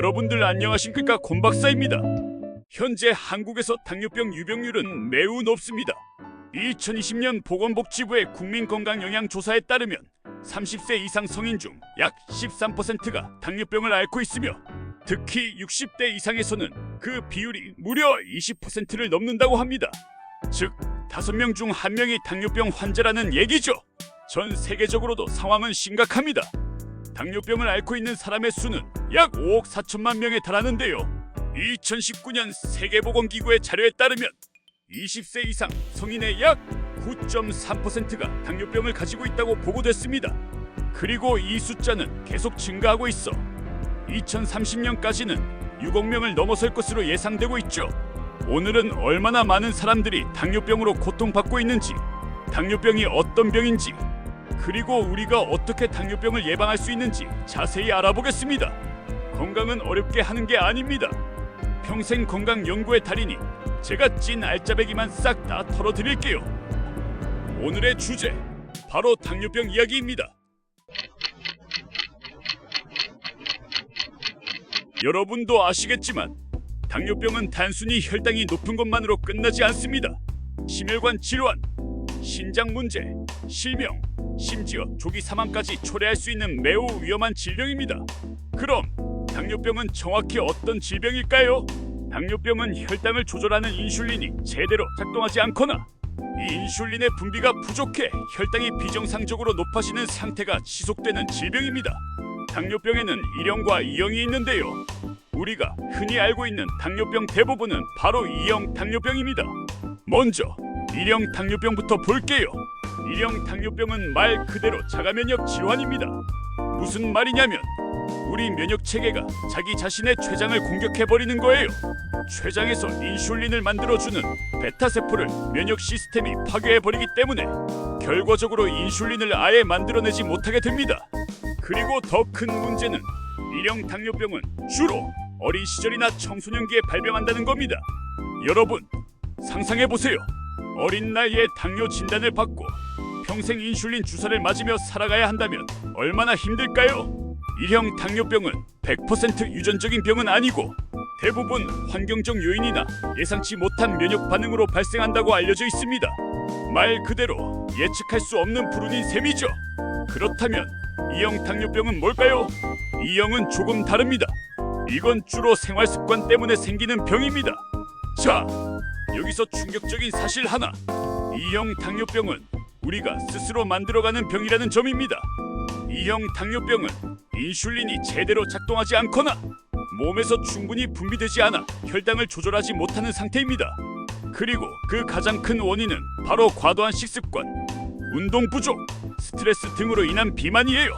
여러분들 안녕하십니까? 곰박사입니다. 현재 한국에서 당뇨병 유병률은 매우 높습니다. 2020년 보건복지부의 국민건강영양조사에 따르면 30세 이상 성인 중 약 13%가 당뇨병을 앓고 있으며 특히 60대 이상에서는 그 비율이 무려 20%를 넘는다고 합니다. 즉 5명 중 1명이 당뇨병 환자라는 얘기죠. 전 세계적으로도 상황은 심각합니다. 당뇨병을 앓고 있는 사람의 수는 약 5억 4천만 명에 달하는데요. 2019년 세계보건기구의 자료에 따르면 20세 이상 성인의 약 9.3%가 당뇨병을 가지고 있다고 보고됐습니다. 그리고 이 숫자는 계속 증가하고 있어 2030년까지는 6억 명을 넘어설 것으로 예상되고 있죠. 오늘은 얼마나 많은 사람들이 당뇨병으로 고통받고 있는지, 당뇨병이 어떤 병인지, 그리고 우리가 어떻게 당뇨병을 예방할 수 있는지 자세히 알아보겠습니다. 건강은 어렵게 하는 게 아닙니다. 평생 건강 연구의 달인이 제가 찐 알짜배기만 싹 다 털어드릴게요. 오늘의 주제, 바로 당뇨병 이야기입니다. 여러분도 아시겠지만 당뇨병은 단순히 혈당이 높은 것만으로 끝나지 않습니다. 심혈관 질환, 신장 문제, 실명, 심지어 조기 사망까지 초래할 수 있는 매우 위험한 질병입니다. 그럼 당뇨병은 정확히 어떤 질병일까요? 당뇨병은 혈당을 조절하는 인슐린이 제대로 작동하지 않거나 이 인슐린의 분비가 부족해 혈당이 비정상적으로 높아지는 상태가 지속되는 질병입니다. 당뇨병에는 1형과 2형이 있는데요. 우리가 흔히 알고 있는 당뇨병 대부분은 바로 2형 당뇨병입니다. 먼저 1형 당뇨병부터 볼게요. 1형 당뇨병은 말 그대로 자가면역 질환입니다. 무슨 말이냐면 우리 면역체계가 자기 자신의 췌장을 공격해버리는 거예요. 췌장에서 인슐린을 만들어주는 베타세포를 면역 시스템이 파괴해버리기 때문에 결과적으로 인슐린을 아예 만들어내지 못하게 됩니다. 그리고 더 큰 문제는 1형 당뇨병은 주로 어린 시절이나 청소년기에 발병한다는 겁니다. 여러분, 상상해보세요. 어린 나이에 당뇨 진단을 받고 평생 인슐린 주사를 맞으며 살아가야 한다면 얼마나 힘들까요? 1형 당뇨병은 100% 유전적인 병은 아니고 대부분 환경적 요인이나 예상치 못한 면역 반응으로 발생한다고 알려져 있습니다. 말 그대로 예측할 수 없는 불운인 셈이죠. 그렇다면 2형 당뇨병은 뭘까요? 2형은 조금 다릅니다. 이건 주로 생활습관 때문에 생기는 병입니다. 자, 여기서 충격적인 사실 하나. 2형 당뇨병은 우리가 스스로 만들어가는 병이라는 점입니다. 2형 당뇨병은 인슐린이 제대로 작동하지 않거나 몸에서 충분히 분비되지 않아 혈당을 조절하지 못하는 상태입니다. 그리고 그 가장 큰 원인은 바로 과도한 식습관, 운동 부족, 스트레스 등으로 인한 비만이에요.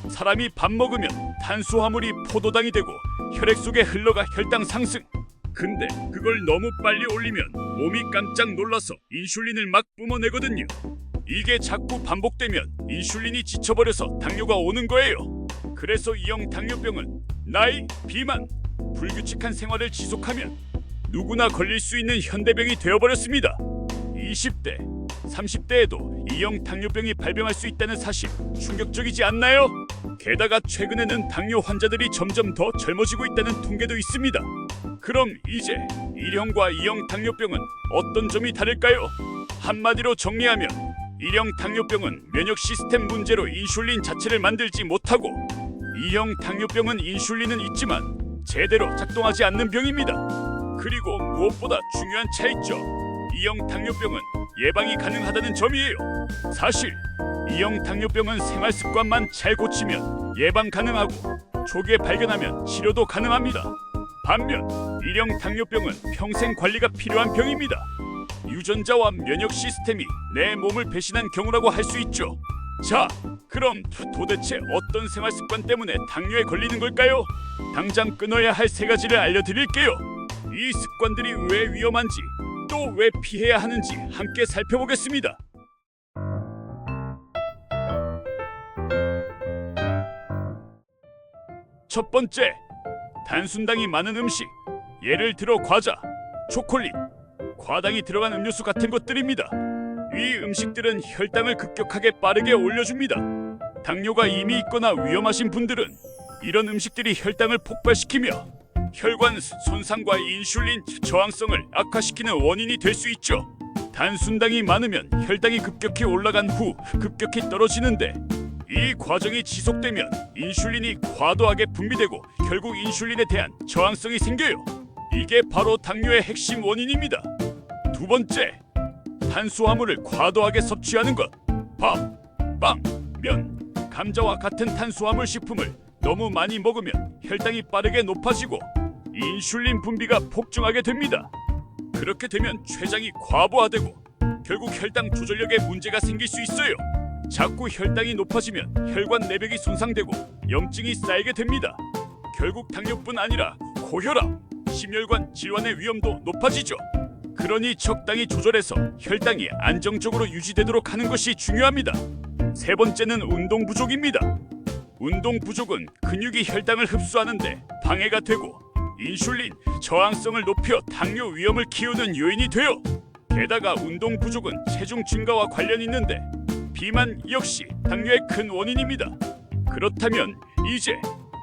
사람이 밥 먹으면 탄수화물이 포도당이 되고 혈액 속에 흘러가 혈당 상승. 근데 그걸 너무 빨리 올리면 몸이 깜짝 놀라서 인슐린을 막 뿜어내거든요. 이게 자꾸 반복되면 인슐린이 지쳐버려서 당뇨가 오는 거예요. 그래서 2형 당뇨병은 나이, 비만, 불규칙한 생활을 지속하면 누구나 걸릴 수 있는 현대병이 되어버렸습니다. 20대, 30대에도 2형 당뇨병이 발병할 수 있다는 사실 충격적이지 않나요? 게다가 최근에는 당뇨 환자들이 점점 더 젊어지고 있다는 통계도 있습니다. 그럼 이제 1형과 2형 당뇨병은 어떤 점이 다를까요? 한마디로 정리하면 1형 당뇨병은 면역 시스템 문제로 인슐린 자체를 만들지 못하고 2형 당뇨병은 인슐린은 있지만 제대로 작동하지 않는 병입니다. 그리고 무엇보다 중요한 차이점, 2형 당뇨병은 예방이 가능하다는 점이에요. 사실 2형 당뇨병은 생활습관만 잘 고치면 예방 가능하고 초기에 발견하면 치료도 가능합니다. 반면 1형 당뇨병은 평생 관리가 필요한 병입니다. 유전자와 면역 시스템이 내 몸을 배신한 경우라고 할 수 있죠. 자, 그럼 도대체 어떤 생활습관 때문에 당뇨에 걸리는 걸까요? 당장 끊어야 할 3가지를 알려드릴게요. 이 습관들이 왜 위험한지, 또 왜 피해야 하는지 함께 살펴보겠습니다. 첫 번째, 단순당이 많은 음식, 예를 들어 과자, 초콜릿, 과당이 들어간 음료수 같은 것들입니다. 이 음식들은 혈당을 급격하게 빠르게 올려줍니다. 당뇨가 이미 있거나 위험하신 분들은 이런 음식들이 혈당을 폭발시키며 혈관 손상과 인슐린 저항성을 악화시키는 원인이 될 수 있죠. 단순당이 많으면 혈당이 급격히 올라간 후 급격히 떨어지는데 이 과정이 지속되면 인슐린이 과도하게 분비되고 결국 인슐린에 대한 저항성이 생겨요. 이게 바로 당뇨의 핵심 원인입니다. 두 번째, 탄수화물을 과도하게 섭취하는 것. 밥, 빵, 면, 감자와 같은 탄수화물 식품을 너무 많이 먹으면 혈당이 빠르게 높아지고 인슐린 분비가 폭증하게 됩니다. 그렇게 되면 췌장이 과부하되고 결국 혈당 조절력에 문제가 생길 수 있어요. 자꾸 혈당이 높아지면 혈관 내벽이 손상되고 염증이 쌓이게 됩니다. 결국 당뇨뿐 아니라 고혈압, 심혈관 질환의 위험도 높아지죠. 그러니 적당히 조절해서 혈당이 안정적으로 유지되도록 하는 것이 중요합니다. 세 번째는 운동 부족입니다. 운동 부족은 근육이 혈당을 흡수하는데 방해가 되고 인슐린 저항성을 높여 당뇨 위험을 키우는 요인이 돼요. 게다가 운동 부족은 체중 증가와 관련이 있는데 비만 역시 당뇨의 큰 원인입니다. 그렇다면 이제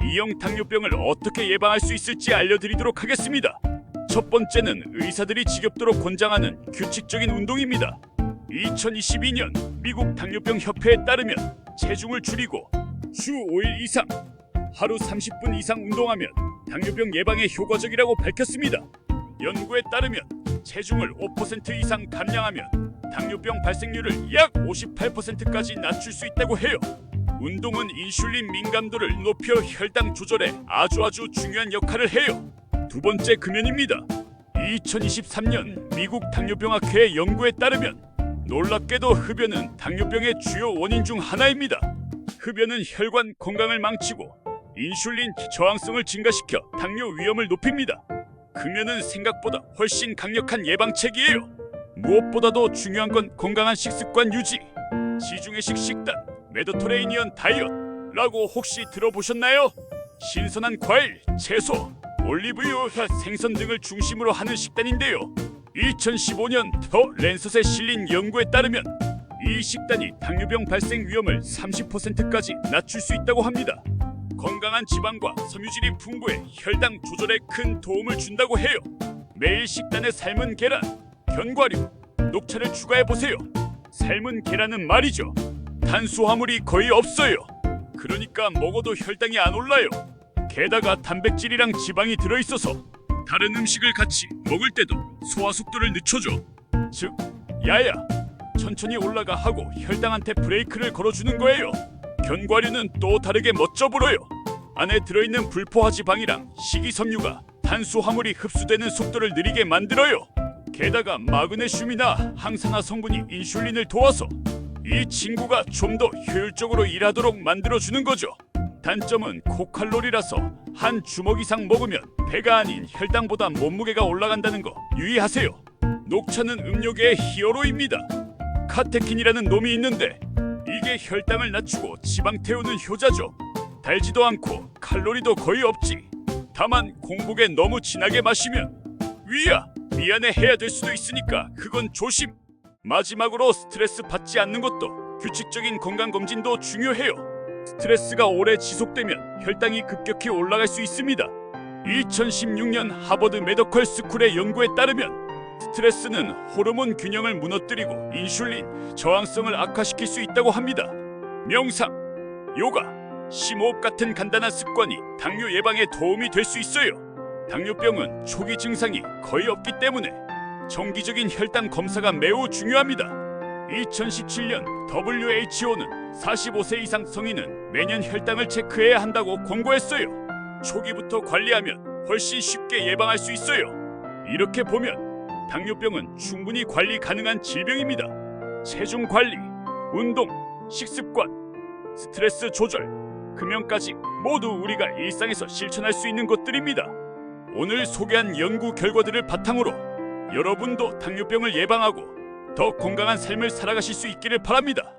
E형 당뇨병을 어떻게 예방할 수 있을지 알려드리도록 하겠습니다. 첫 번째는 의사들이 지겹도록 권장하는 규칙적인 운동입니다. 2022년 미국 당뇨병 협회에 따르면 체중을 줄이고 주 5일 이상 하루 30분 이상 운동하면 당뇨병 예방에 효과적이라고 밝혔습니다. 연구에 따르면 체중을 5% 이상 감량하면 당뇨병 발생률을 약 58%까지 낮출 수 있다고 해요. 운동은 인슐린 민감도를 높여 혈당 조절에 아주 중요한 역할을 해요. 두 번째, 금연입니다. 2023년 미국 당뇨병학회의 연구에 따르면 놀랍게도 흡연은 당뇨병의 주요 원인 중 하나입니다. 흡연은 혈관 건강을 망치고 인슐린 저항성을 증가시켜 당뇨 위험을 높입니다. 금연은 생각보다 훨씬 강력한 예방책이에요. 무엇보다도 중요한 건 건강한 식습관 유지. 지중해식 식단, 메디터레이니언 다이어트라고 혹시 들어보셨나요? 신선한 과일, 채소, 올리브유, 생선 등을 중심으로 하는 식단인데요. 2015년 더 랜셋에 실린 연구에 따르면 이 식단이 당뇨병 발생 위험을 30%까지 낮출 수 있다고 합니다. 건강한 지방과 섬유질이 풍부해 혈당 조절에 큰 도움을 준다고 해요. 매일 식단에 삶은 계란, 견과류, 녹차를 추가해보세요. 삶은 계란은 말이죠, 탄수화물이 거의 없어요. 그러니까 먹어도 혈당이 안 올라요. 게다가 단백질이랑 지방이 들어있어서 다른 음식을 같이 먹을 때도 소화 속도를 늦춰줘. 즉, 야야, 천천히 올라가 하고 혈당한테 브레이크를 걸어주는 거예요. 견과류는 또 다르게 멋져 보여요. 안에 들어있는 불포화 지방이랑 식이섬유가 탄수화물이 흡수되는 속도를 느리게 만들어요. 게다가 마그네슘이나 항산화 성분이 인슐린을 도와서 이 친구가 좀 더 효율적으로 일하도록 만들어주는 거죠. 단점은 고칼로리라서 한 주먹 이상 먹으면 배가 아닌 혈당보다 몸무게가 올라간다는 거 유의하세요. 녹차는 음료계의 히어로입니다. 카테킨이라는 놈이 있는데 이게 혈당을 낮추고 지방 태우는 효자죠. 달지도 않고 칼로리도 거의 없지. 다만 공복에 너무 진하게 마시면 위야 미안해 해야 될 수도 있으니까 그건 조심. 마지막으로 스트레스 받지 않는 것도 규칙적인 건강검진도 중요해요. 스트레스가 오래 지속되면 혈당이 급격히 올라갈 수 있습니다. 2016년 하버드 메디컬 스쿨의 연구에 따르면 스트레스는 호르몬 균형을 무너뜨리고 인슐린 저항성을 악화시킬 수 있다고 합니다. 명상, 요가, 심호흡 같은 간단한 습관이 당뇨 예방에 도움이 될 수 있어요. 당뇨병은 초기 증상이 거의 없기 때문에 정기적인 혈당 검사가 매우 중요합니다. 2017년 WHO는 45세 이상 성인은 매년 혈당을 체크해야 한다고 권고했어요. 초기부터 관리하면 훨씬 쉽게 예방할 수 있어요. 이렇게 보면 당뇨병은 충분히 관리 가능한 질병입니다. 체중 관리, 운동, 식습관, 스트레스 조절, 금연까지 모두 우리가 일상에서 실천할 수 있는 것들입니다. 오늘 소개한 연구 결과들을 바탕으로 여러분도 당뇨병을 예방하고 더 건강한 삶을 살아가실 수 있기를 바랍니다.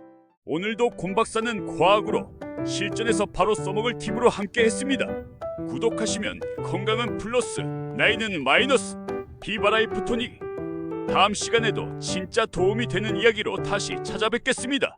오늘도 곰 박사는 과학으로 실전에서 바로 써먹을 팁으로 함께 했습니다. 구독하시면 건강은 플러스, 나이는 마이너스. 비바라이프 토니. 다음 시간에도 진짜 도움이 되는 이야기로 다시 찾아뵙겠습니다.